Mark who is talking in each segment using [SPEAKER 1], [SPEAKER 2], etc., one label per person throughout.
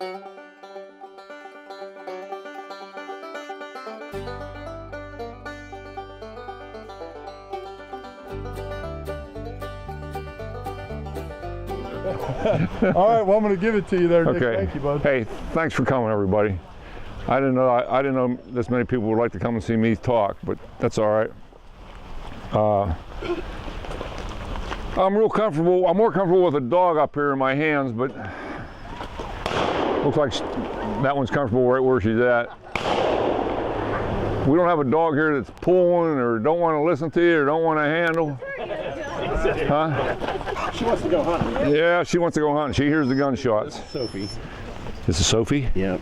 [SPEAKER 1] All right, well, I'm going to give it to you there, Nick.
[SPEAKER 2] Okay.
[SPEAKER 1] Thank you, bud.
[SPEAKER 2] Hey, thanks for coming, everybody. I didn't know this many people would like to come and see me talk, but that's all right. I'm real comfortable. I'm more comfortable with a dog up here in my hands, but looks like that one's comfortable right where she's at. We don't have a dog here that's pulling or don't want to listen to you or don't want to handle. Huh?
[SPEAKER 3] She wants to go hunting.
[SPEAKER 2] Yeah, she wants to go hunting. She hears the gunshots.
[SPEAKER 3] This is Sophie.
[SPEAKER 2] This is Sophie?
[SPEAKER 3] Yeah.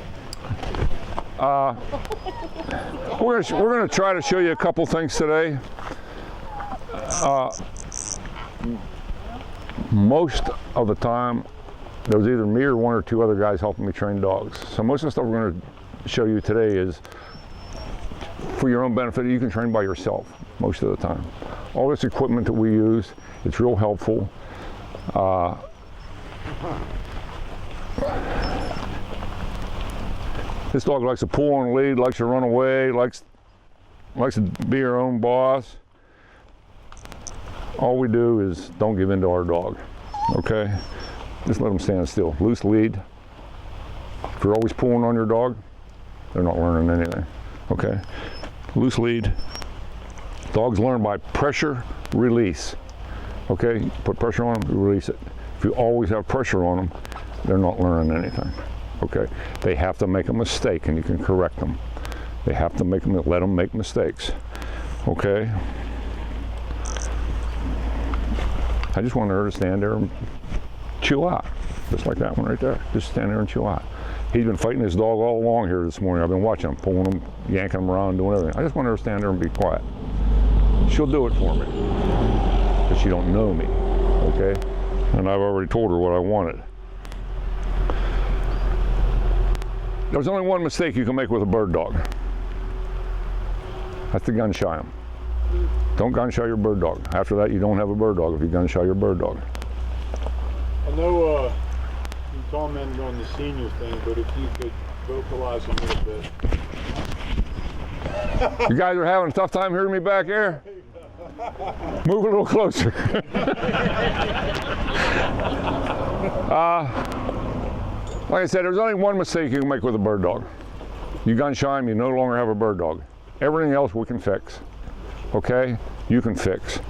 [SPEAKER 2] We're gonna try to show you a couple things today. Most of the time, there was either me or one or two other guys helping me train dogs. So most of the stuff we're going to show you today is for your own benefit. You can train by yourself most of the time. All this equipment that we use, it's real helpful. This dog likes to pull on the lead, likes to run away, likes to be her own boss. All we do is don't give in to our dog, okay? Just let them stand still. Loose lead. If you're always pulling on your dog, they're not learning anything, okay? Loose lead. Dogs learn by pressure, release, okay? Put pressure on them, release it. If you always have pressure on them, they're not learning anything, okay? They have to make a mistake and you can correct them. They have to let them make mistakes, okay? I just want her to stand there and chill out, just like that one right there. Just stand there and chill out. He's been fighting his dog all along here this morning. I've been watching him, pulling him, yanking him around, doing everything. I just want her to stand there and be quiet. She'll do it for me, but she don't know me, okay? And I've already told her what I wanted. There's only one mistake you can make with a bird dog. That's to gun shy him. Don't gun shy your bird dog. After that, you don't have a bird dog if you gun shy your bird dog.
[SPEAKER 1] I know you commented on the senior thing, but if you could vocalize a little bit.
[SPEAKER 2] You guys are having a tough time hearing me back here? Move a little closer. Like I said, there's only one mistake you can make with a bird dog. You gun shy him, you no longer have a bird dog. Everything else we can fix. Okay? You can fix.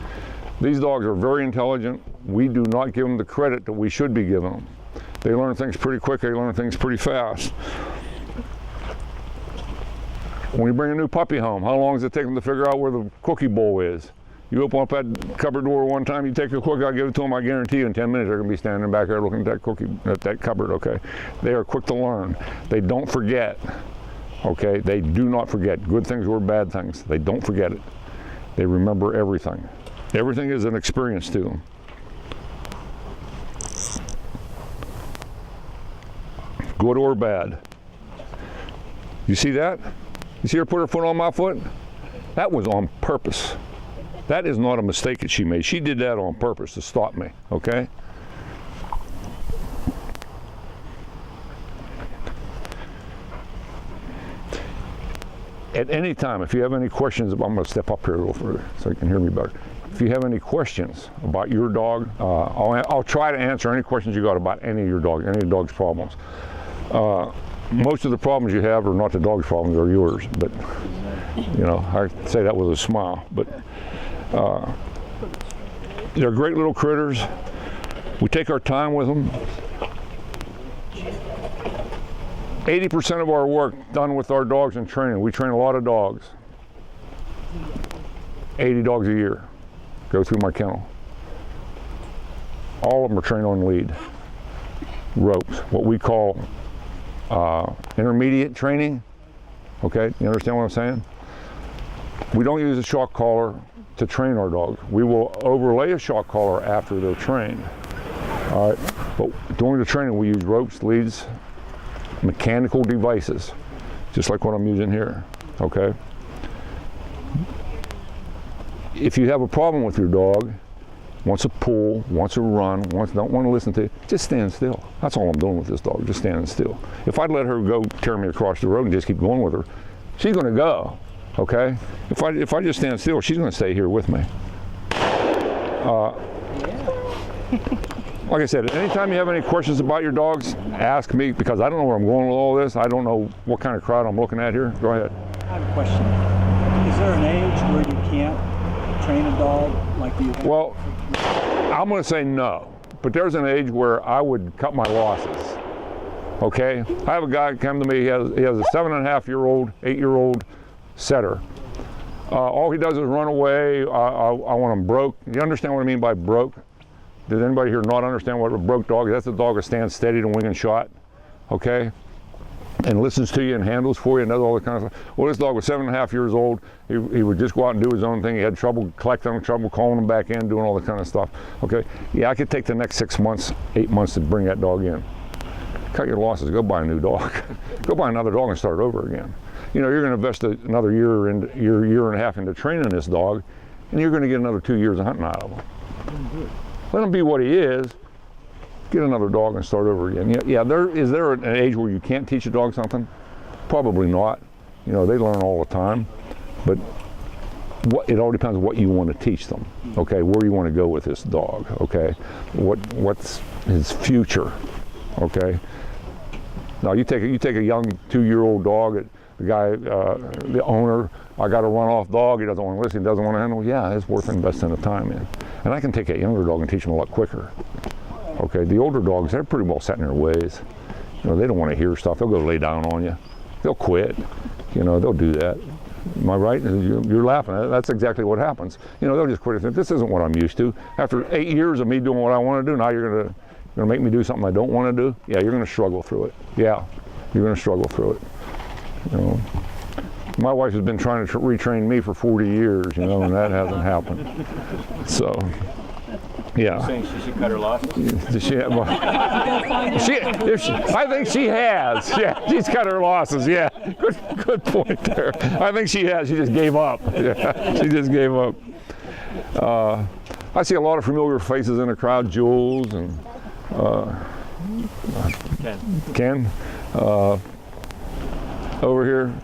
[SPEAKER 2] These dogs are very intelligent. We do not give them the credit that we should be giving them. They learn things pretty quick, they learn things pretty fast. When you bring a new puppy home, how long does it take them to figure out where the cookie bowl is? You open up that cupboard door one time, you take a cookie, I'll give it to them, I guarantee you in 10 minutes they're gonna be standing back there looking at that cupboard, okay? They are quick to learn. They don't forget, okay? They do not forget. Good things or bad things, they don't forget it. They remember everything. Everything is an experience to them. Good or bad. You see that? You see her put her foot on my foot? That was on purpose. That is not a mistake that she made. She did that on purpose to stop me, okay? At any time, if you have any questions, I'm going to step up here a little further so you can hear me better. If you have any questions about your dog, I'll try to answer any questions you got about any of your dog, any of your dog's problems. Most of the problems you have are not the dog's problems, they're yours. But, you know, I say that with a smile. But they're great little critters. We take our time with them. 80% of our work done with our dogs in training. We train a lot of dogs. 80 dogs a year go through my kennel. All of them are trained on lead, ropes, what we call intermediate training. Okay, you understand what I'm saying? We don't use a shock collar to train our dogs. We will overlay a shock collar after they're trained. All right, but during the training we use ropes, leads, mechanical devices, just like what I'm using here, okay? If you have a problem with your dog, wants a pull, wants a run, don't want to listen to you, just stand still. That's all I'm doing with this dog, just standing still. If I'd let her go tear me across the road and just keep going with her, she's going to go, okay? If I just stand still, she's going to stay here with me. Like I said, anytime you have any questions about your dogs, ask me, because I don't know where I'm going with all this. I don't know what kind of crowd I'm looking at here. Go ahead.
[SPEAKER 3] I have a question. Is there an age where you can't train a dog like you have?
[SPEAKER 2] Well, I'm going to say no, but there's an age where I would cut my losses. Okay? I have a guy come to me, he has a 7.5-year-old, 8-year-old setter. All he does is run away. I want him broke. You understand what I mean by broke? Does anybody here not understand what a broke dog is? That's a dog that stands steady to wing and shot, okay? And listens to you and handles for you and does all that kind of stuff. Well, this dog was 7.5 years old. He would just go out and do his own thing. He had trouble collecting them, trouble calling them back in, doing all that kind of stuff, okay? Yeah, I could take the next 6 months, 8 months to bring that dog in. Cut your losses, go buy a new dog. Go buy another dog and start over again. You know, you're going to invest another year and a half into training this dog, and you're going to get another 2 years of hunting out of him. Let him be what he is. Get another dog and start over again. Yeah. Is there an age where you can't teach a dog something? Probably not. You know, they learn all the time, but it all depends on what you want to teach them. Okay, where you want to go with this dog. Okay, what's his future? Okay. Now you take a young 2-year-old dog. The guy, the owner, I got a run-off dog. He doesn't want to listen. He doesn't want to handle. Yeah, it's worth investing the time in. And I can take a younger dog and teach them a lot quicker. Okay, the older dogs, they're pretty well set in their ways. You know, they don't want to hear stuff. They'll go lay down on you. They'll quit. You know, they'll do that. Am I right? You're laughing. That's exactly what happens. You know, they'll just quit. This isn't what I'm used to. After 8 years of me doing what I want to do, now you're gonna make me do something I don't want to do. Yeah, you're gonna struggle through it. Yeah, you're gonna struggle through it. You know, my wife has been trying to retrain me for 40 years, you know, and that hasn't happened. So, yeah.
[SPEAKER 4] You're saying she should cut her losses?
[SPEAKER 2] Does she have, I think she has. Yeah, she's cut her losses. Yeah, good point there. I think she has. She just gave up. Yeah, she just gave up. I see a lot of familiar faces in the crowd. Jules and Ken. Over here.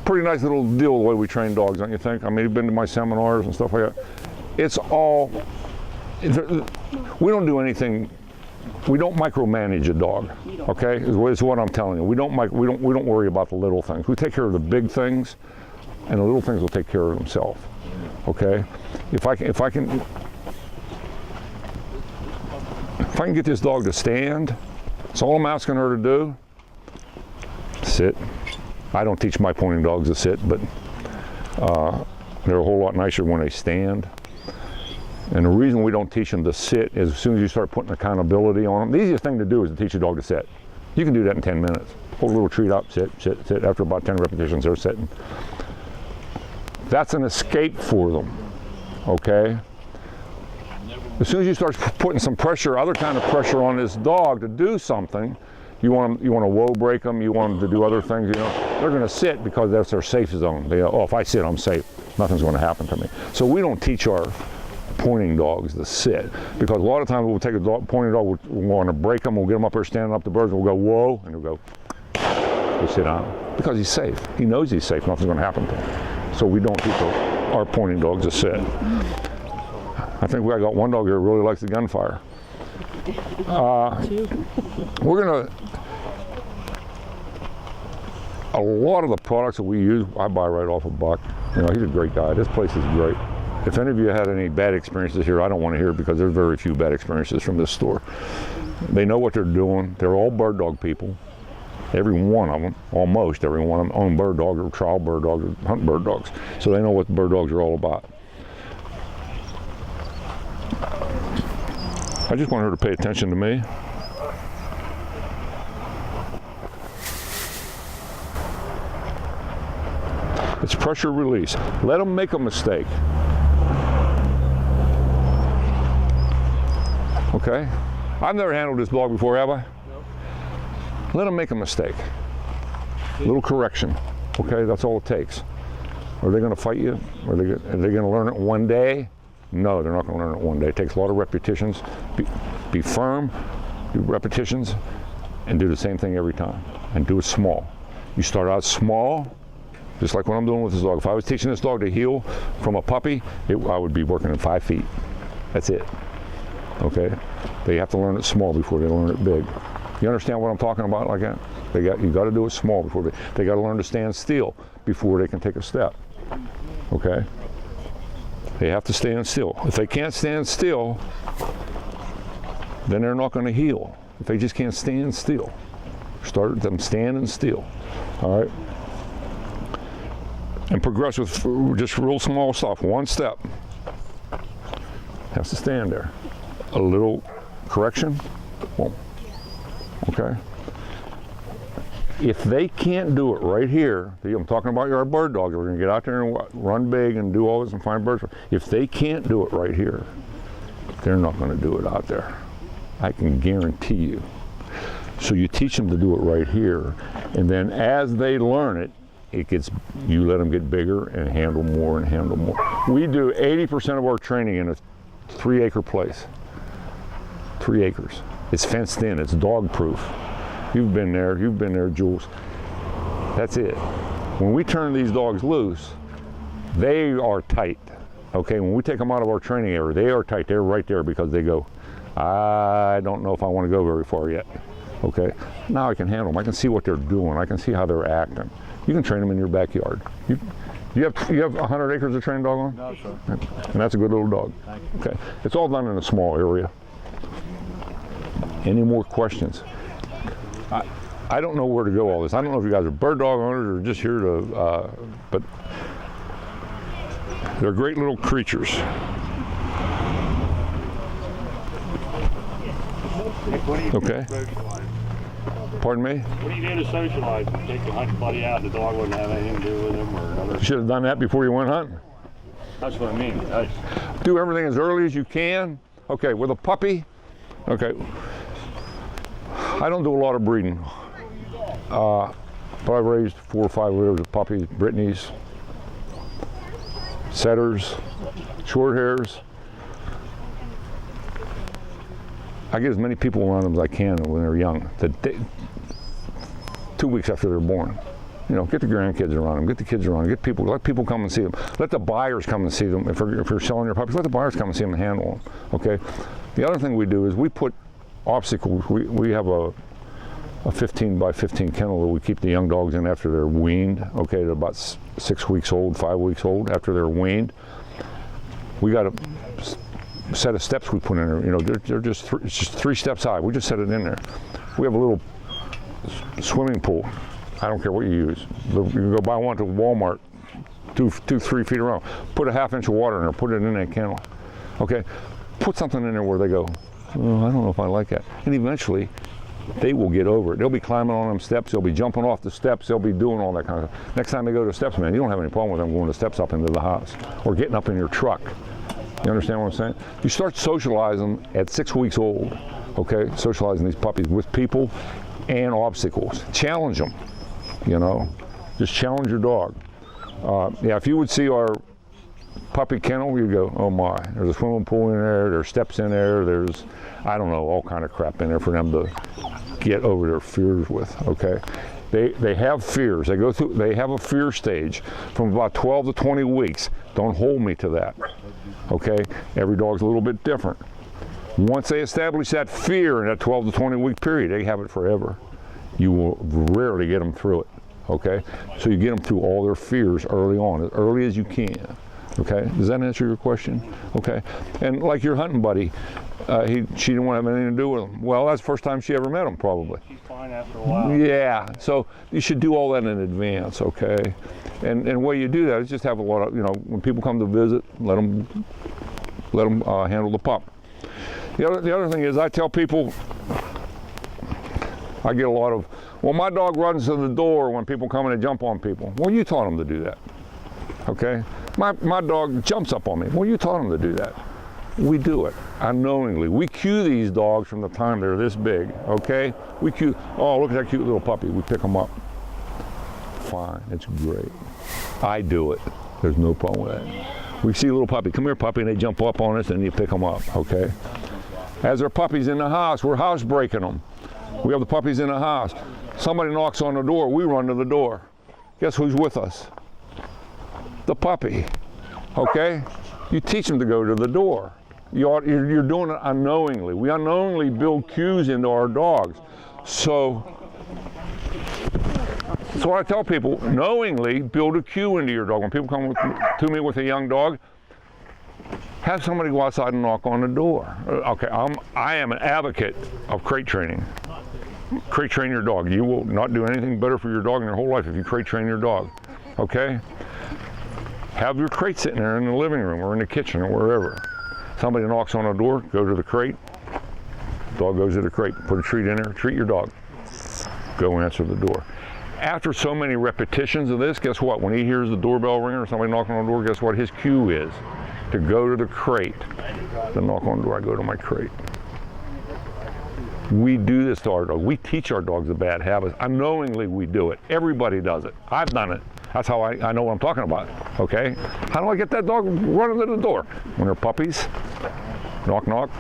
[SPEAKER 2] Pretty nice little deal the way we train dogs, don't you think? I mean, you've been to my seminars and stuff like that. It's all, we don't do anything, we don't micromanage a dog, okay? Is what I'm telling you. We don't worry about the little things. We take care of the big things, and the little things will take care of themselves, okay? If I can get this dog to stand, that's all I'm asking her to do. Sit. I don't teach my pointing dogs to sit, but they're a whole lot nicer when they stand. And the reason we don't teach them to sit is as soon as you start putting accountability on them, the easiest thing to do is to teach a dog to sit. You can do that in 10 minutes. Hold a little treat up, sit, sit, sit. After about 10 repetitions, they're sitting. That's an escape for them, okay? As soon as you start putting some pressure, other kind of pressure on this dog to do something, you want to whoa break them, you want them to do other things, you know, they're going to sit because that's their safe zone. They go, oh, if I sit, I'm safe. Nothing's going to happen to me. So we don't teach our pointing dogs to sit, because a lot of times we'll take a pointing dog, we'll want to break them, we'll get them up there standing up to birds, and we'll go, whoa, and we'll go, we'll sit down. Because he's safe. He knows he's safe, nothing's going to happen to him. So we don't teach our pointing dogs to sit. I think I got one dog here who really likes the gunfire. We're going to, a lot of the products that we use, I buy right off of Buck. You know, he's a great guy. This place is great. If any of you had any bad experiences here, I don't want to hear it, because there's very few bad experiences from this store. They know what they're doing. They're all bird dog people. Every one of them, almost every one of them, own bird dogs or trial bird dogs or hunt bird dogs. So they know what bird dogs are all about. I just want her to pay attention to me. It's pressure release. Let them make a mistake. Okay? I've never handled this dog before, have I? No. Let them make a mistake. A little correction. Okay, that's all it takes. Are they going to fight you? Are they going to learn it one day? No, they're not going to learn it one day. It takes a lot of repetitions. Be firm, do repetitions, and do the same thing every time. And do it small. You start out small, just like what I'm doing with this dog. If I was teaching this dog to heel from a puppy, I would be working at 5 feet. That's it. Okay? They have to learn it small before they learn it big. You understand what I'm talking about like that? You got to do it small before they got to learn to stand still before they can take a step. Okay? They have to stand still. If they can't stand still, then they're not going to heel. If they just can't stand still, start them standing still. All right? And progress with just real small stuff. One step. Has to stand there. A little correction. Boom. Okay? If they can't do it right here, I'm talking about your bird dogs, we're going to get out there and run big and do all this and find birds. If they can't do it right here, they're not going to do it out there. I can guarantee you. So you teach them to do it right here, and then as they learn it, you let them get bigger and handle more and handle more. We do 80% of our training in a 3-acre place. 3 acres. It's fenced in, it's dog proof. You've been there, Jules. That's it. When we turn these dogs loose, they are tight. Okay, when we take them out of our training area, they are tight. They're right there because they go, I don't know if I want to go very far yet. Okay, now I can handle them. I can see what they're doing. I can see how they're acting. You can train them in your backyard. You have 100 acres of trained dog on?
[SPEAKER 4] No, sir.
[SPEAKER 2] And that's a good little dog. Okay, it's all done in a small area. Any more questions? I don't know where to go all this. I don't know if you guys are bird dog owners or just here to, but they're great little creatures. Okay. Pardon me?
[SPEAKER 1] What do you do to socialize? Take a hunting buddy out, the dog wouldn't have anything to do with him, or another?
[SPEAKER 2] You should have done that before you went hunting.
[SPEAKER 4] That's what I mean.
[SPEAKER 2] Do everything as early as you can. Okay, with a puppy. Okay. I don't do a lot of breeding, but I've raised 4 or 5 litters of puppies, Brittany's, setters, short hairs. I get as many people around them as I can when they're young. 2 weeks after they're born. You know, get the grandkids around them, get the kids around them, let people come and see them. Let the buyers come and see them. If you're selling your puppies, let the buyers come and see them and handle them, okay? The other thing we do is we put obstacles. We have a 15 by 15 kennel that we keep the young dogs in after they're weaned, okay? They're about 6 weeks old, 5 weeks old. After they're weaned, we got a set of steps we put in there. You know, they're just it's just 3 steps high. We just set it in there. We have a little swimming pool. I don't care what you use. You can go buy one to Walmart, 3 feet around. Put a ½ inch of water in there. Put it in that kennel. Okay, put something in there where they go, oh, I don't know if I like that. And eventually, they will get over it. They'll be climbing on them steps. They'll be jumping off the steps. They'll be doing all that kind of stuff. Next time they go to steps, man, you don't have any problem with them going the steps up into the house or getting up in your truck. You understand what I'm saying? You start socializing at 6 weeks old, okay? Socializing these puppies with people and obstacles. Challenge them, you know? Just challenge your dog. Yeah, if you would see our puppy kennel, you'd go, oh my, there's a swimming pool in there, there's steps in there, there's, I don't know, all kind of crap in there for them to get over their fears with, okay? They have fears. They have a fear stage from about 12 to 20 weeks. Don't hold me to that, okay? Every dog's a little bit different. Once they establish that fear in that 12 to 20 week period, they have it forever. You will rarely get them through it, okay? So you get them through all their fears early on, as early as you can. Okay, does that answer your question? Okay, and like your hunting buddy, she didn't want to have anything to do with him. Well, that's the first time she ever met him, probably.
[SPEAKER 1] She's fine after a while.
[SPEAKER 2] Yeah, so you should do all that in advance, okay? And the way you do that is just have a lot of, you know, when people come to visit, let them handle the pup. The other thing is I tell people, I get a lot of, well, my dog runs to the door when people come in and jump on people. Well, you taught him to do that, okay? My dog jumps up on me. Well, you taught him to do that. We do it unknowingly. We cue these dogs from the time they're this big, okay? We cue, oh, look at that cute little puppy. We pick them up. Fine, it's great. I do it. There's no problem with that. We see a little puppy, come here puppy, and they jump up on us and you pick them up, okay? As there are puppies in the house, we're housebreaking them. We have the puppies in the house. Somebody knocks on the door, we run to the door. Guess who's with us? The puppy, okay? You teach them to go to the door. You're doing it unknowingly. We unknowingly build cues into our dogs. So I tell people, knowingly build a cue into your dog. When people come to me with a young dog, have somebody go outside and knock on the door. Okay, I am an advocate of crate training. Crate train your dog. You will not do anything better for your dog in your whole life if you crate train your dog, okay? Have your crate sitting there in the living room or in the kitchen or wherever. Somebody knocks on the door, go to the crate, dog goes to the crate, put a treat in there, treat your dog, go answer the door. After so many repetitions of this, guess what? When he hears the doorbell ring or somebody knocking on the door, guess what his cue is? To go to the crate. To knock on the door, I go to my crate. We do this to our dog. We teach our dogs the bad habits. Unknowingly we do it. Everybody does it. I've done it. That's how I know what I'm talking about, okay? How do I get that dog running to the door? When they're puppies, knock, knock,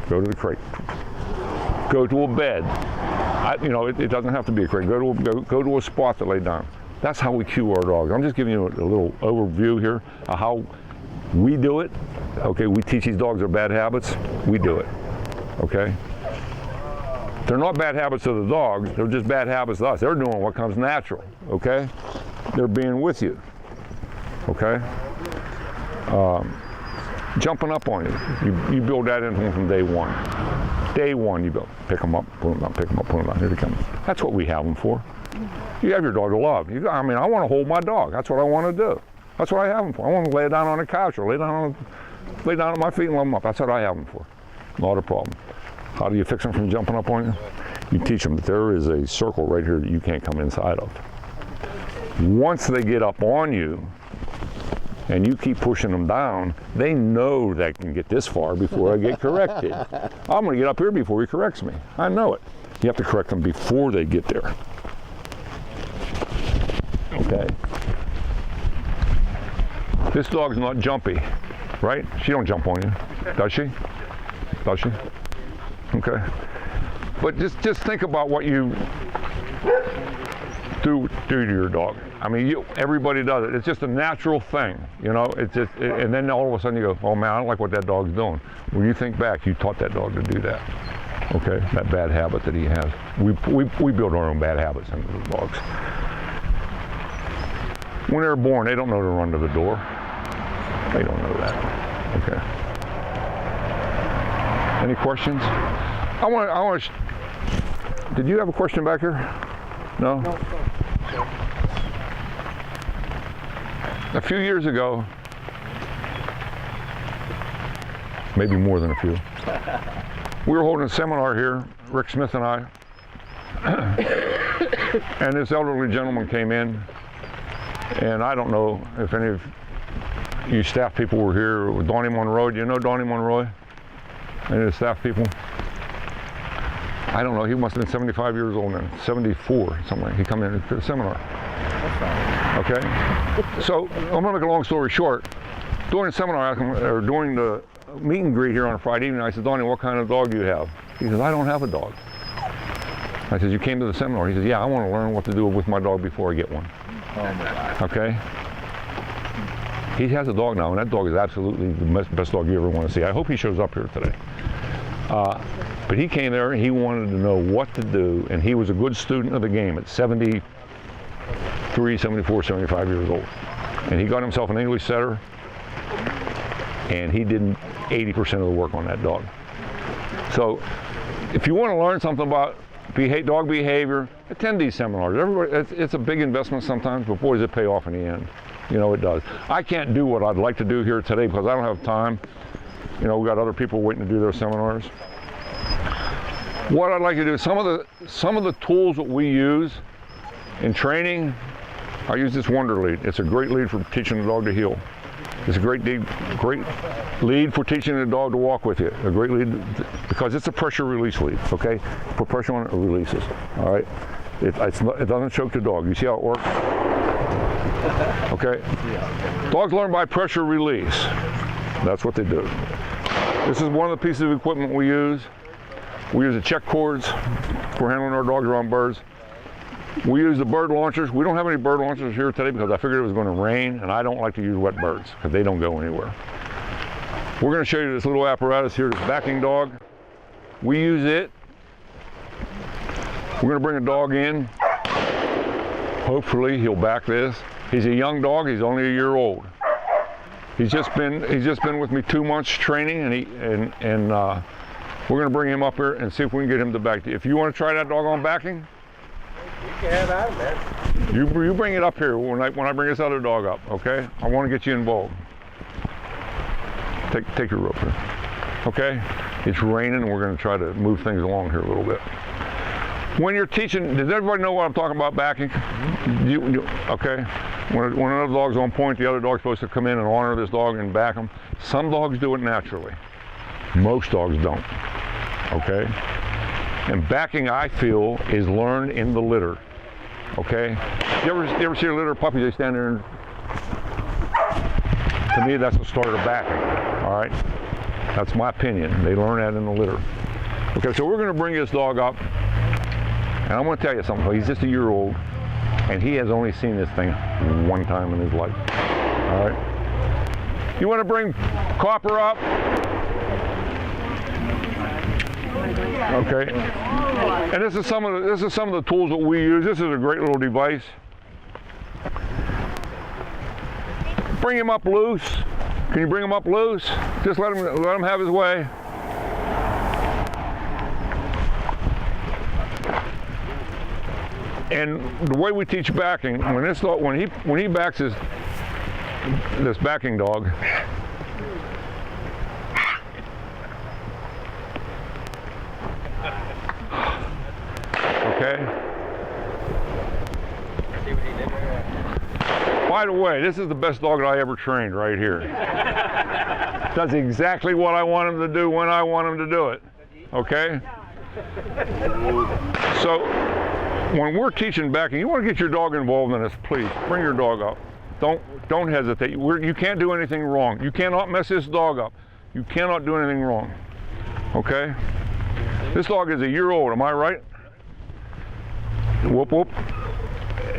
[SPEAKER 2] go to the crate. Go to a bed. It doesn't have to be a crate. Go to a spot to lay down. That's how we cue our dogs. I'm just giving you a little overview here of how we do it. Okay, we teach these dogs their bad habits. We do it, okay? They're not bad habits to the dogs. They're just bad habits to us. They're doing what comes natural, okay? They're being with you, okay? Jumping up on you. You build that into them from day one. Day one, you build. Pick them up, put them down, pick them up, put them down. Here they come. That's what we have them for. You have your dog to love. I want to hold my dog. That's what I want to do. That's what I have them for. I want to lay down on the couch or lay down at my feet and love them up. That's what I have them for. Not a problem. How do you fix them from jumping up on you? You teach them that there is a circle right here that you can't come inside of. Once they get up on you and you keep pushing them down, they know they can get this far before I get corrected. I'm going to get up here before he corrects me. I know it. You have to correct them before they get there. Okay. This dog's not jumpy, right? She don't jump on you, does she? Does she? Okay. But just think about what you do to your dog. I mean, everybody does it. It's just a natural thing, It's just, and then all of a sudden you go, oh man, I don't like what that dog's doing. When you think back, you taught that dog to do that. Okay, that bad habit that he has. We build our own bad habits into the dogs. When they're born, they don't know to run to the door. They don't know that. Okay. Any questions? I want to. Did you have a question back here? No? No. A few years ago, maybe more than a few, we were holding a seminar here, Rick Smith and I, and this elderly gentleman came in, and I don't know if any of you staff people were here with Donnie Monroe. Do you know Donnie Monroe? Any of the staff people? I don't know, he must have been 75 years old then, 74, something like that. He come in to the seminar. Okay? So, I'm gonna make a long story short. During the seminar, or during the meet and greet here on a Friday evening, I said, Donnie, what kind of dog do you have? He says, I don't have a dog. I said, you came to the seminar? He says, yeah, I want to learn what to do with my dog before I get one. Oh my God. Okay? He has a dog now, and that dog is absolutely the best dog you ever want to see. I hope he shows up here today. But he came there and he wanted to know what to do, and he was a good student of the game at 73, 74, 75 years old. And he got himself an English setter, and he did 80% of the work on that dog. So if you want to learn something about dog behavior, attend these seminars. It's a big investment sometimes, but boy, does it pay off in the end. It does. I can't do what I'd like to do here today because I don't have time. We've got other people waiting to do their seminars. What I'd like to do is some of the tools that we use in training. I use this Wonder Lead. It's a great lead for teaching the dog to heel. It's a great lead for teaching the dog to walk with you. A great lead because it's a pressure release lead. Okay, put pressure on it, it releases. All right, it doesn't choke the dog. You see how it works? Okay? Dogs learn by pressure release. That's what they do. This is one of the pieces of equipment we use. We use the check cords for handling our dogs around birds. We use the bird launchers. We don't have any bird launchers here today because I figured it was going to rain, and I don't like to use wet birds because they don't go anywhere. We're going to show you this little apparatus here, this backing dog. We use it. We're going to bring a dog in. Hopefully he'll back this. He's a young dog. He's only a year old. He's just been with me 2 months training, and we're going to bring him up here and see if we can get him to back. If you want to try that dog on backing,
[SPEAKER 4] You can have out of that.
[SPEAKER 2] you bring it up here when I bring this other dog up. Okay? I want to get you involved. Take your rope here. Okay? It's raining, and we're going to try to move things along here a little bit. When you're teaching, does everybody know what I'm talking about backing? Okay? When another dog's on point, the other dog's supposed to come in and honor this dog and back him. Some dogs do it naturally. Most dogs don't. Okay? And backing, I feel, is learned in the litter. Okay? You ever see a litter of puppies? They stand there and... To me, that's the start of backing. All right? That's my opinion. They learn that in the litter. Okay, so we're going to bring this dog up. And I'm going to tell you something. He's just a year old, and he has only seen this thing one time in his life. All right? You want to bring Copper up? Okay. And this is some of the tools that we use. This is a great little device. Bring him up loose. Can you bring him up loose? Just let him have his way. And the way we teach backing, when he backs this backing dog, okay. By the way, this is the best dog that I ever trained right here. Does exactly what I want him to do when I want him to do it. Okay? So when we're teaching backing, you want to get your dog involved in this, please. Bring your dog up. Don't hesitate. You can't do anything wrong. You cannot mess this dog up. You cannot do anything wrong. Okay? This dog is a year old, am I right? Whoop whoop.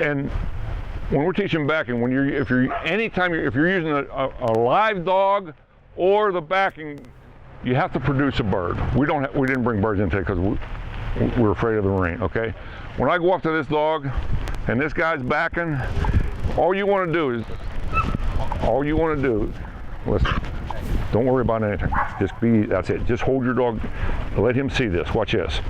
[SPEAKER 2] And when we're teaching backing, if you're using a live dog or the backing, you have to produce a bird. We didn't bring birds in today because we're afraid of the rain. Okay. When I go up to this dog and this guy's backing, all you want to do, listen, don't worry about anything. That's it. Just hold your dog, let him see this. Watch this.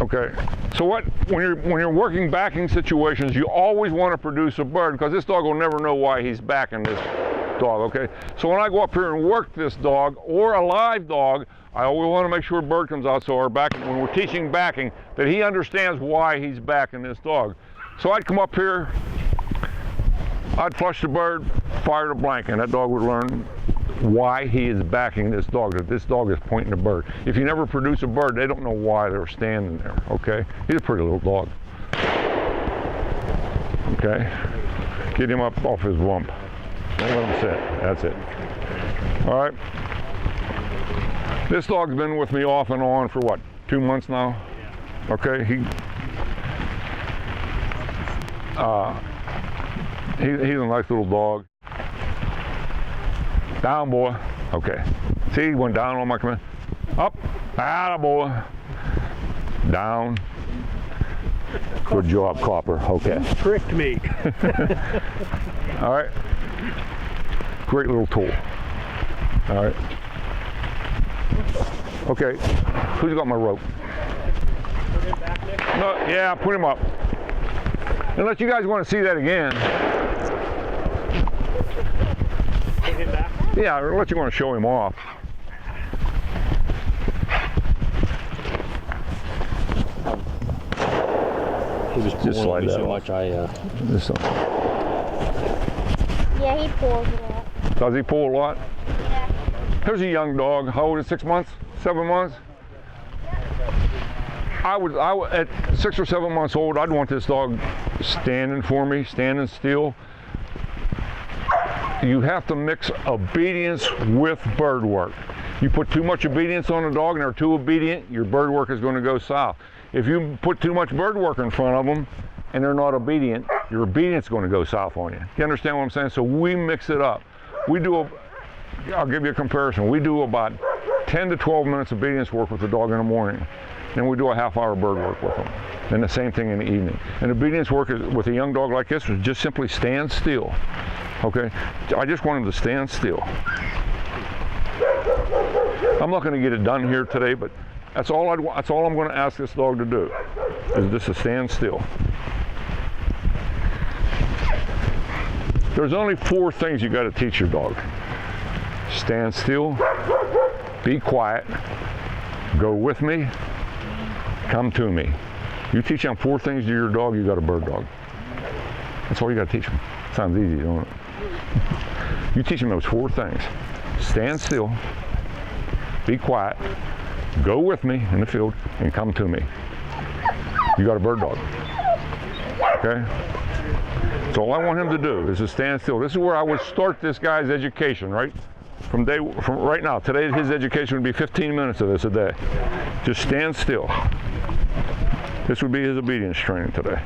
[SPEAKER 2] Okay, so when you're working backing situations, you always want to produce a bird because this dog will never know why he's backing this dog, okay? So when I go up here and work this dog or a live dog, I always want to make sure a bird comes out so when we're teaching backing, that he understands why he's backing this dog. So I'd come up here, I'd flush the bird, fire the blank, and that dog would learn why he is backing this dog, that this dog is pointing the bird. If you never produce a bird, they don't know why they're standing there, okay? He's a pretty little dog. Okay? Get him up off his rump. Don't let him sit. That's it. All right? This dog's been with me off and on for what, 2 months now? Okay, he's a nice little dog. Down, boy. Okay. See, he went down on my command. Up. Atta boy. Down. Good job, Copper. Okay.
[SPEAKER 3] Tricked me.
[SPEAKER 2] All right. Great little tool. All right. Okay. Who's got my rope?
[SPEAKER 3] Put him back, Nick?
[SPEAKER 2] No, yeah, put him up. Unless you guys want to see that again.
[SPEAKER 3] Put him back?
[SPEAKER 2] Yeah, unless you want to show him off.
[SPEAKER 5] He was
[SPEAKER 2] Just slide
[SPEAKER 5] pulling me
[SPEAKER 2] that
[SPEAKER 5] so
[SPEAKER 2] off.
[SPEAKER 5] much
[SPEAKER 2] This one.
[SPEAKER 6] Yeah, he pulls a lot.
[SPEAKER 2] Does he pull a lot?
[SPEAKER 6] Yeah.
[SPEAKER 2] Here's a young dog. How old is 6 months? 7 months? I would, at 6 or 7 months old, I'd want this dog standing for me, standing still. You have to mix obedience with bird work. You put too much obedience on a dog and they're too obedient, your bird work is going to go south. If you put too much bird work in front of them and they're not obedient, your obedience is going to go south on you. You understand what I'm saying? So we mix it up. I'll give you a comparison. We do about 10 to 12 minutes obedience work with the dog in the morning. Then we do a half-hour bird work with them. And the same thing in the evening. And obedience work with a young dog like this was just simply stand still. Okay? I just want him to stand still. I'm not going to get it done here today, but that's all I'm going to ask this dog to do, is just to stand still. There's only 4 things you got to teach your dog. Stand still, be quiet, go with me, come to me. You teach them 4 things to your dog, you got a bird dog. That's all you got to teach them. Sounds easy, don't it? You teach them those 4 things. Stand still, be quiet, go with me in the field, and come to me. You got a bird dog. Okay? So all I want him to do is to stand still. This is where I would start this guy's education, right? From right now. Today his education would be 15 minutes of this a day. Just stand still. This would be his obedience training today.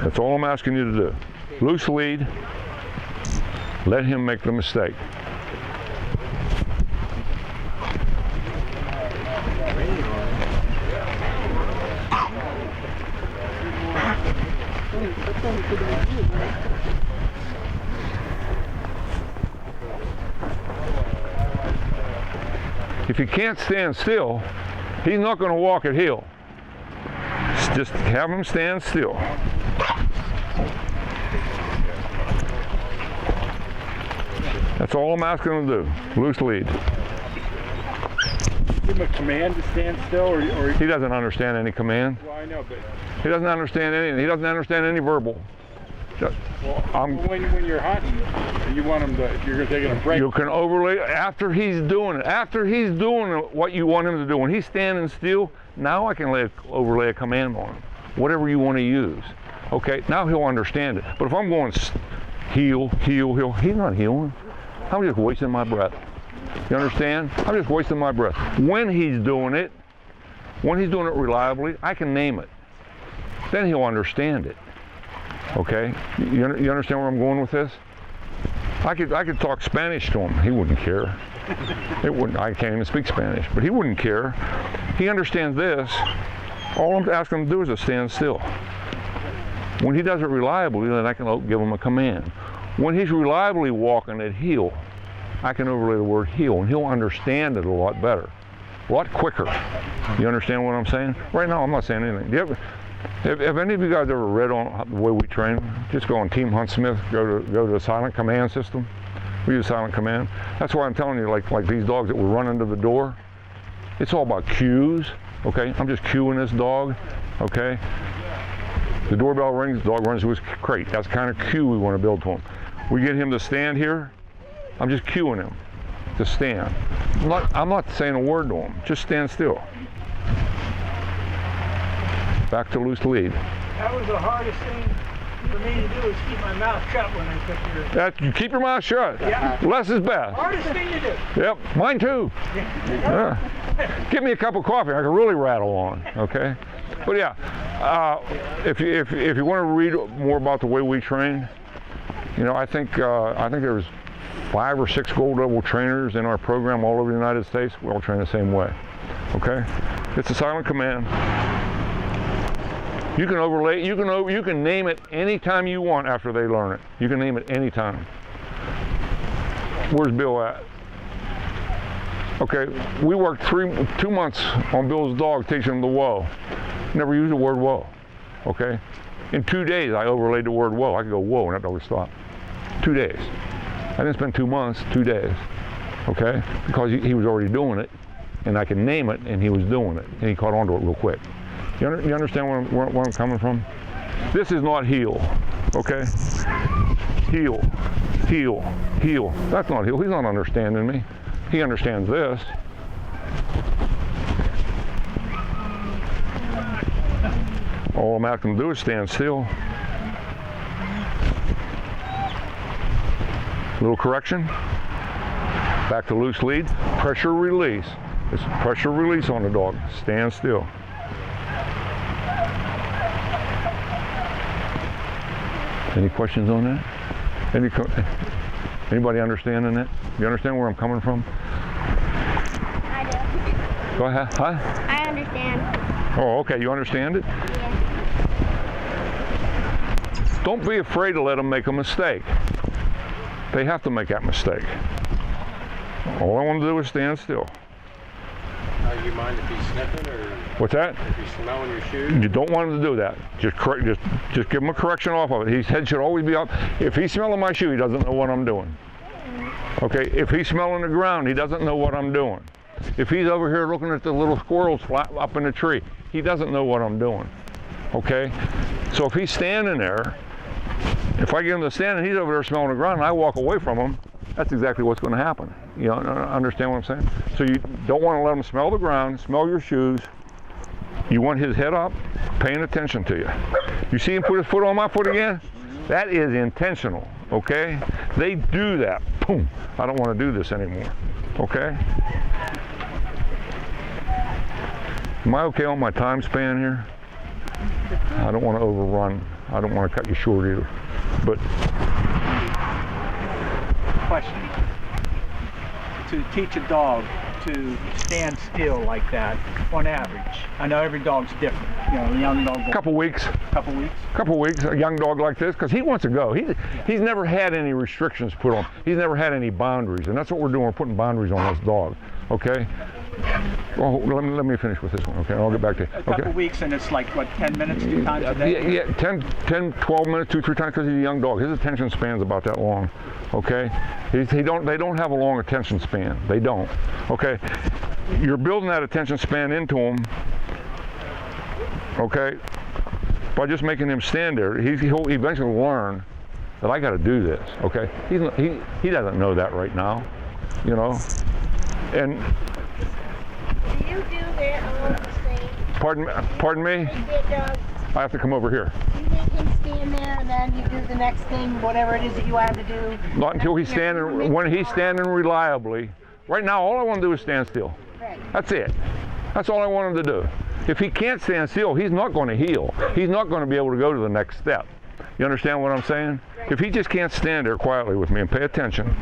[SPEAKER 2] That's all I'm asking you to do. Loose lead. Let him make the mistake. If he can't stand still, he's not going to walk at heel. Just have him stand still. That's all I'm asking him to do. Loose lead.
[SPEAKER 1] Give him a command to stand still, or
[SPEAKER 2] He doesn't understand any command.
[SPEAKER 1] well, I know, but
[SPEAKER 2] He doesn't understand anything. He doesn't understand any verbal.
[SPEAKER 1] when you're hunting, you want him to, you're going to take it a break.
[SPEAKER 2] You can overlay after he's doing it. After he's doing what you want him to do. When he's standing still, now I can overlay a command on him. Whatever you want to use. Okay, now he'll understand it. But if I'm going heel, heel, heel, he's not healing. I'm just wasting my breath. You understand? I'm just wasting my breath. When he's doing it reliably, I can name it. Then he'll understand it. Okay? You understand where I'm going with this? I could talk Spanish to him. He wouldn't care. I can't even speak Spanish, but he wouldn't care. He understands this. All I'm asking him to do is to stand still. When he does it reliably, then I can give him a command. When he's reliably walking at heel, I can overlay the word heel, and he'll understand it a lot better, a lot quicker. You understand what I'm saying? Right now, I'm not saying anything. Have any of you guys ever read on the way we train? Just go on Team Hunt Smith, go to the silent command system. We use silent command. That's why I'm telling you, like these dogs that will run into the door, it's all about cues. Okay, I'm just cueing this dog. Okay, the doorbell rings, the dog runs to his crate. That's the kind of cue we want to build to him. We get him to stand here. I'm just cueing him to stand. I'm not saying a word to him. Just stand still. Back to loose lead.
[SPEAKER 3] That was the hardest thing for me to do, is keep my mouth shut when I took your...
[SPEAKER 2] You keep your mouth shut.
[SPEAKER 3] Yeah.
[SPEAKER 2] Less is best.
[SPEAKER 3] Hardest thing to do.
[SPEAKER 2] Yep, mine too. Yeah. Get me a cup of coffee. I can really rattle on. Okay. But yeah, if you want to read more about the way we train, you know, I think there's 5 or 6 gold level trainers in our program all over the United States. We all train the same way. Okay. It's a silent command. You can overlay, you can name it anytime you want after they learn it. You can name it anytime. Where's Bill at? Okay, we worked 2 months on Bill's dog, teaching him the whoa. Never used the word whoa, okay? In 2 days, I overlaid the word whoa. I could go whoa, and that dog would stop. 2 days. I didn't spend 2 months, 2 days, okay? Because he was already doing it, and I could name it, and he was doing it, and he caught on to it real quick. You understand where I'm coming from? This is not heel, okay? Heel, heel, heel. That's not heel. He's not understanding me. He understands this. All I'm asking him to do is stand still. Little correction. Back to loose lead. Pressure release. It's pressure release on the dog. Stand still. Any questions on that? Anybody understanding that? You understand where I'm coming from?
[SPEAKER 6] I do.
[SPEAKER 2] Go ahead. Huh?
[SPEAKER 6] I understand.
[SPEAKER 2] Oh, okay. You understand it?
[SPEAKER 6] Yeah.
[SPEAKER 2] Don't be afraid to let them make a mistake. They have to make that mistake. All I want to do is stand still.
[SPEAKER 4] You mind if he's sniffing or
[SPEAKER 2] What's that?
[SPEAKER 4] if he's smelling your shoes?
[SPEAKER 2] You don't want him to do that. Just give him a correction off of it. His head should always be up. If he's smelling my shoe, he doesn't know what I'm doing. Okay, if he's smelling the ground, he doesn't know what I'm doing. If he's over here looking at the little squirrels flat up in the tree, he doesn't know what I'm doing. Okay, so if he's standing there, if I get him to stand and he's over there smelling the ground and I walk away from him, that's exactly what's going to happen. You know, understand what I'm saying? So you don't want to let him smell the ground, smell your shoes. You want his head up, paying attention to you. You see him put his foot on my foot again? That is intentional, okay? They do that. Boom. I don't want to do this anymore, okay? Am I okay on my time span here? I don't want to overrun. I don't want to cut you short either. But
[SPEAKER 3] Question. To teach a dog to stand still like that, on average, I know every dog's different. You know, a young dog.
[SPEAKER 2] couple weeks.
[SPEAKER 3] Couple weeks.
[SPEAKER 2] A young dog like this, because he wants to go. He's never had any restrictions put on. He's never had any boundaries, and that's what we're doing. We're putting boundaries on this dog. Okay. Well, let me finish with this one. Okay, I'll get back to you.
[SPEAKER 3] A couple weeks, and it's like what, 10 minutes, 2 times a day?
[SPEAKER 2] Yeah, 10, 12 minutes, 2, 3 times, because he's a young dog. His attention span's about that long. Okay. They don't have a long attention span. They don't. Okay. You're building that attention span into him. Okay. By just making him stand there, he'll eventually learn that I got to do this. Okay. He doesn't know that right now. You know. And
[SPEAKER 6] Do you do that all the same?
[SPEAKER 2] pardon me.
[SPEAKER 6] Big dog,
[SPEAKER 2] I have to come over here.
[SPEAKER 6] you make him stand there and then you do the next thing, whatever it is that you have to do.
[SPEAKER 2] Not until he's standing. When he's standing reliably. Right now, all I want to do is stand still.
[SPEAKER 6] Right.
[SPEAKER 2] That's it. That's all I want him to do. If he can't stand still, he's not going to heal. He's not going to be able to go to the next step. You understand what I'm saying? If he just can't stand there quietly with me and pay attention.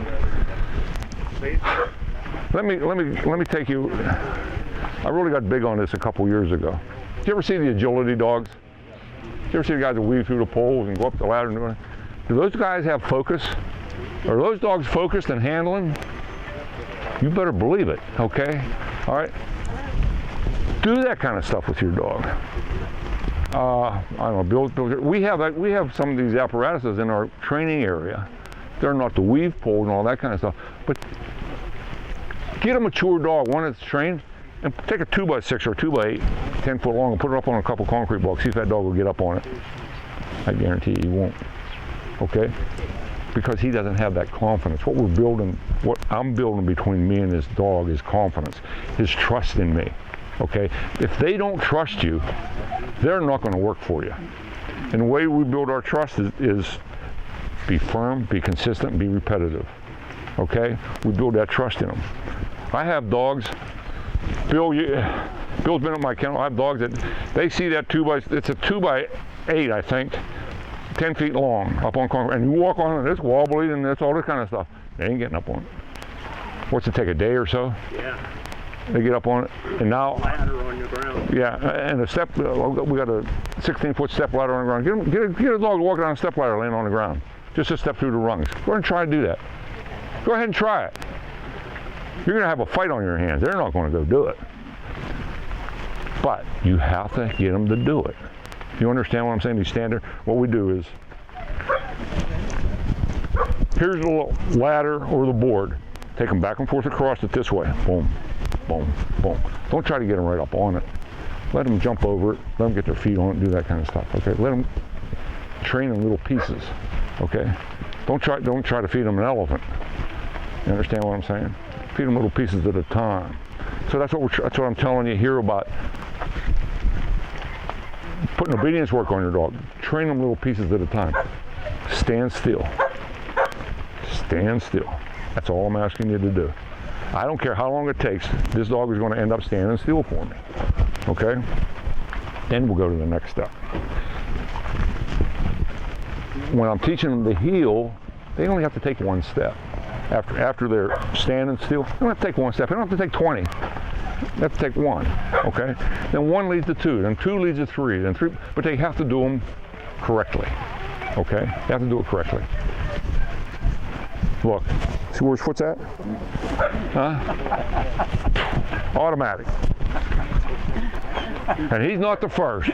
[SPEAKER 2] Let me take you. I really got big on this a couple years ago. Did you ever see the agility dogs? Did you ever see the guys that weave through the poles and go up the ladder and do it? Do those guys have focus? Are those dogs focused and handling? You better believe it, okay? All right? Do that kind of stuff with your dog. I don't know, we have some of these apparatuses in our training area. They're not the weave poles and all that kind of stuff, but get a mature dog, one that's trained, and take a 2x6 or 2x8, 10 foot long, and put it up on a couple concrete blocks. See if that dog will get up on it. I guarantee he won't. Okay? Because he doesn't have that confidence. What I'm building between me and this dog is confidence, his trust in me. Okay? If they don't trust you, they're not going to work for you. And the way we build our trust is be firm, be consistent, be repetitive. Okay? We build that trust in them. I have dogs. Bill's been at my kennel. I have dogs that they see that it's a 2x8, I think, 10 feet long up on concrete, and you walk on it, it's wobbly and it's all this kind of stuff. They ain't getting up on it. What's it take, a day or so?
[SPEAKER 4] Yeah.
[SPEAKER 2] They get up on it, and now.
[SPEAKER 4] Ladder on the ground.
[SPEAKER 2] Yeah, and a step. We got a 16-foot step ladder on the ground. Get a dog to walk down a step ladder laying on the ground, just to step through the rungs. Go ahead and try to do that. Go ahead and try it. You're going to have a fight on your hands. They're not going to go do it. But you have to get them to do it. You understand what I'm saying? You stand there. What we do is, here's the little ladder or the board. Take them back and forth across it this way. Boom, boom, boom. Don't try to get them right up on it. Let them jump over it. Let them get their feet on it. Do that kind of stuff. Okay. Let them train in little pieces. Okay. Don't try to feed them an elephant. You understand what I'm saying? Feed them little pieces at a time. So that's what I'm telling you here about putting obedience work on your dog. Train them little pieces at a time. Stand still. Stand still. That's all I'm asking you to do. I don't care how long it takes. This dog is going to end up standing still for me. Okay? Then we'll go to the next step. When I'm teaching them to heel, they only have to take one step. After they're standing still, they don't have to take one step. They don't have to take 20. They have to take one, okay? Then one leads to two, then two leads to three, then three, but they have to do them correctly, okay? They have to do it correctly. Look, see where his foot's at? Huh? Automatic. And he's not the first.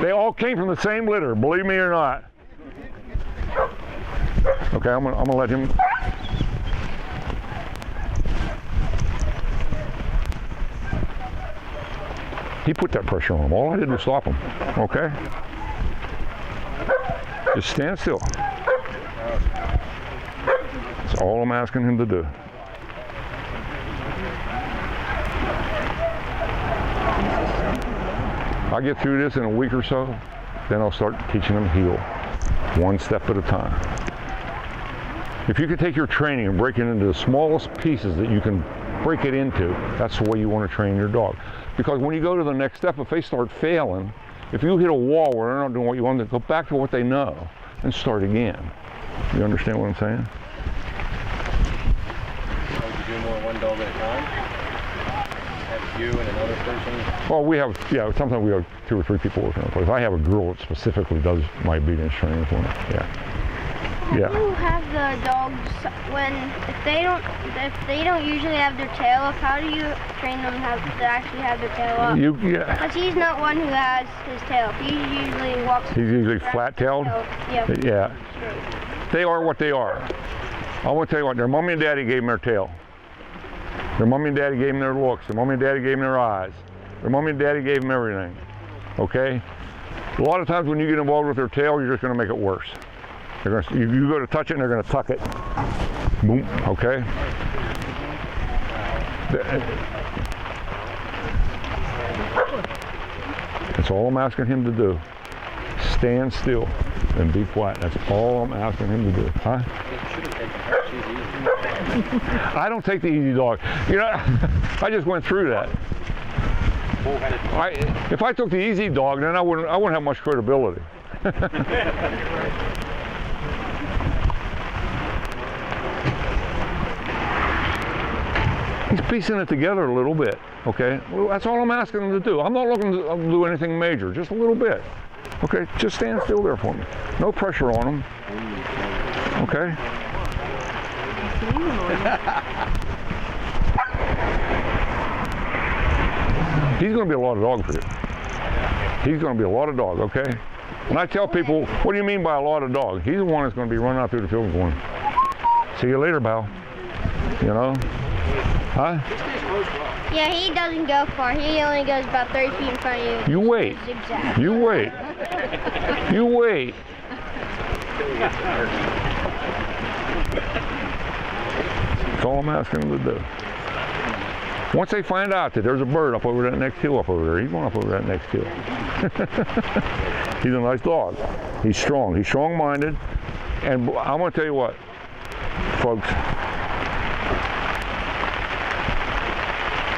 [SPEAKER 2] They all came from the same litter, believe me or not. Okay, I'm gonna let him. He put that pressure on him. All I did was stop him. Okay? Just stand still. That's all I'm asking him to do. I get through this in a week or so, then I'll start teaching him heel, one step at a time. If you can take your training and break it into the smallest pieces that you can break it into, that's the way you want to train your dog. Because when you go to the next step, if they start failing, if you hit a wall where they're not doing what you want them to, go back to what they know and start again. You understand what I'm saying?
[SPEAKER 4] Would you do more one dog at a time? Have you and another person?
[SPEAKER 2] Well, we have, yeah, sometimes we have 2 or 3 people working on the place. I have a girl that specifically does my obedience training for me, yeah. Yeah.
[SPEAKER 5] You have the dogs when if they don't usually have their tail up. How do you train them how to actually have their tail up?
[SPEAKER 2] Yeah.
[SPEAKER 5] Because he's not one who has his tail up. He usually walks.
[SPEAKER 2] He's usually flat-tailed.
[SPEAKER 5] Yeah.
[SPEAKER 2] Yeah. They are what they are. I want to tell you what. Their mommy and daddy gave them their tail. Their mommy and daddy gave them their looks. Their mommy and daddy gave them their eyes. Their mommy and daddy gave them everything. Okay. A lot of times when you get involved with their tail, you're just going to make it worse. They're gonna, you go to touch it and they're going to tuck it. Boom, okay? That's all I'm asking him to do. Stand still and be quiet. That's all I'm asking him to do. Huh? I don't take the easy dog. You know, I just went through that. If I took the easy dog, then I wouldn't have much credibility. He's piecing it together a little bit, okay? Well, that's all I'm asking him to do. I'm not looking to do anything major, just a little bit. Okay, just stand still there for me. No pressure on him, okay? He's gonna be a lot of dog for you. He's gonna be a lot of dog, okay? And I tell people, what do you mean by a lot of dog? He's the one that's gonna be running out through the field going, see you later, pal. You know? Huh?
[SPEAKER 5] Yeah, he doesn't go far. He only goes about 30 feet in front of you.
[SPEAKER 2] You wait.
[SPEAKER 5] Zigzag.
[SPEAKER 2] You wait. You wait. That's all I'm asking him to do. Once they find out that there's a bird up over that next hill up over there, he's going up over that next hill. He's a nice dog. He's strong. He's strong-minded. And I'm going to tell you what, folks.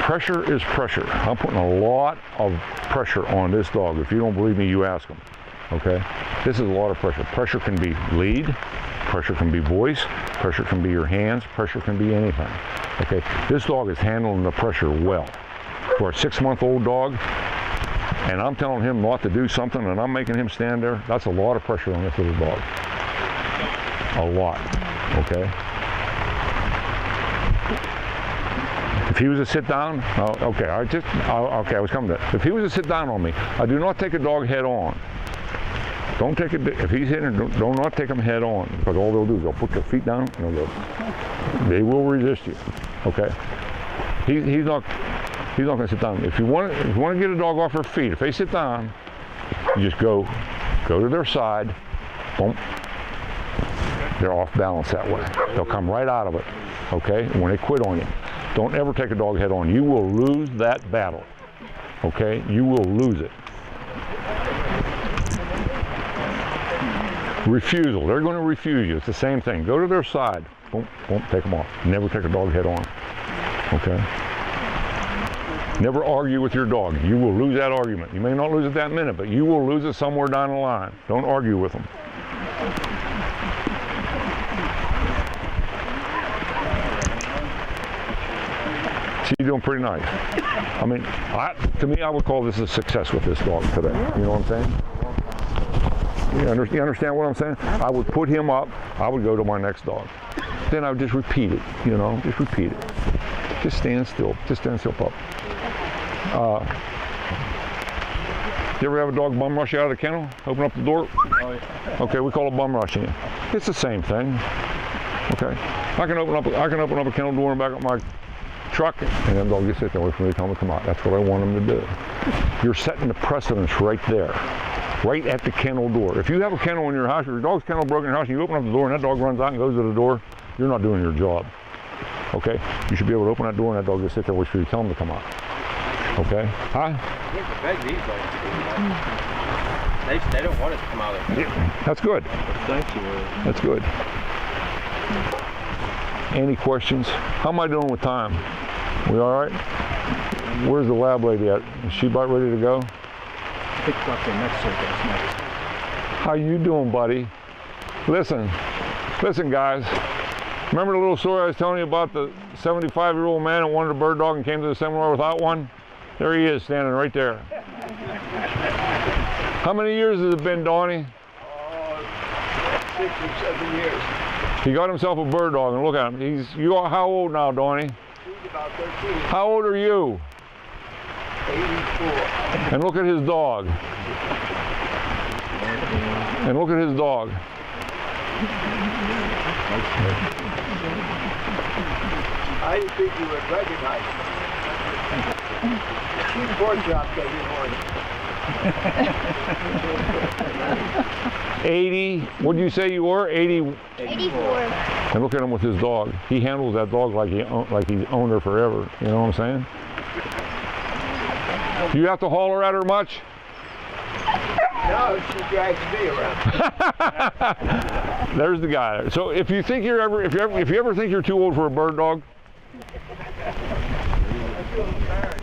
[SPEAKER 2] Pressure is pressure. I'm putting a lot of pressure on this dog. If you don't believe me, you ask him. Okay? This is a lot of pressure. Pressure can be lead, pressure can be voice, pressure can be your hands, pressure can be anything. Okay? This dog is handling the pressure well. For a 6-month-old dog, and I'm telling him not to do something and I'm making him stand there, that's a lot of pressure on this little dog. A lot. Okay? If he was to sit down, okay, I was coming to that. If he was to sit down on me, I do not take a dog head on. Don't take it, if he's hitting, do not take him head on, because all they'll do is they'll put their feet down and they'll go. They will resist you, okay? He's not going to sit down. If you want to get a dog off her feet, if they sit down, you just go to their side, boom. They're off balance that way. They'll come right out of it, okay? When they quit on you. Don't ever take a dog head on. You will lose that battle, okay? You will lose it. Refusal. They're going to refuse you. It's the same thing. Go to their side. Boom, boom, take them off. Never take a dog head on. Okay? Never argue with your dog. You will lose that argument. You may not lose it that minute, but you will lose it somewhere down the line. Don't argue with them. She's doing pretty nice. I mean, to me, I would call this a success with this dog today. You know what I'm saying? You understand what I'm saying? I would put him up. I would go to my next dog. Then I would just repeat it. You know, just repeat it. Just stand still. Just stand still, pup. You ever have a dog bum rush you out of the kennel? Open up the door?
[SPEAKER 4] Oh, yeah.
[SPEAKER 2] Okay, we call it bum rushing. It's the same thing. Okay, I can open up a kennel door and back up my truck, and then dog just sit there wait for me to tell them to come out. That's what I want them to do. You're setting the precedence right there, right at the kennel door. If you have a kennel in your house, or your dog's kennel broke in your house, and you open up the door and that dog runs out and goes to the door, you're not doing your job. Okay, you should be able to open that door and that dog just sit there wait for you to tell them to come out. Okay, huh?
[SPEAKER 4] I think the bed these dogs, they don't want us to come out of there.
[SPEAKER 2] Yeah, that's good.
[SPEAKER 3] Thank you.
[SPEAKER 2] That's good. Any questions? How am I doing with time? We all right? Where's the lab lady at? Is she about ready to go?
[SPEAKER 3] Picked up the next circuit next.
[SPEAKER 2] How you doing, buddy? Listen guys. Remember the little story I was telling you about the 75-year-old man that wanted a bird dog and came to the seminar without one? There he is, standing right there. How many years has it been, Donnie?
[SPEAKER 1] 6 or 7 years.
[SPEAKER 2] He got himself a bird dog, and look at him. You are how old now, Donnie?
[SPEAKER 1] He's about 13.
[SPEAKER 2] How old are you?
[SPEAKER 1] 84.
[SPEAKER 2] And look at his dog. And look at his dog.
[SPEAKER 1] I didn't think you would recognize him. She pork chops every morning.
[SPEAKER 2] 80, what did you say you were? 80.
[SPEAKER 5] 84.
[SPEAKER 2] And look at him with his dog. He handles that dog like he's owned her forever. You know what I'm saying? Do you have to holler at her much?
[SPEAKER 1] No, she drags me around.
[SPEAKER 2] There's the guy. So if you think if you ever think you're too old for a bird dog,
[SPEAKER 1] I feel embarrassed.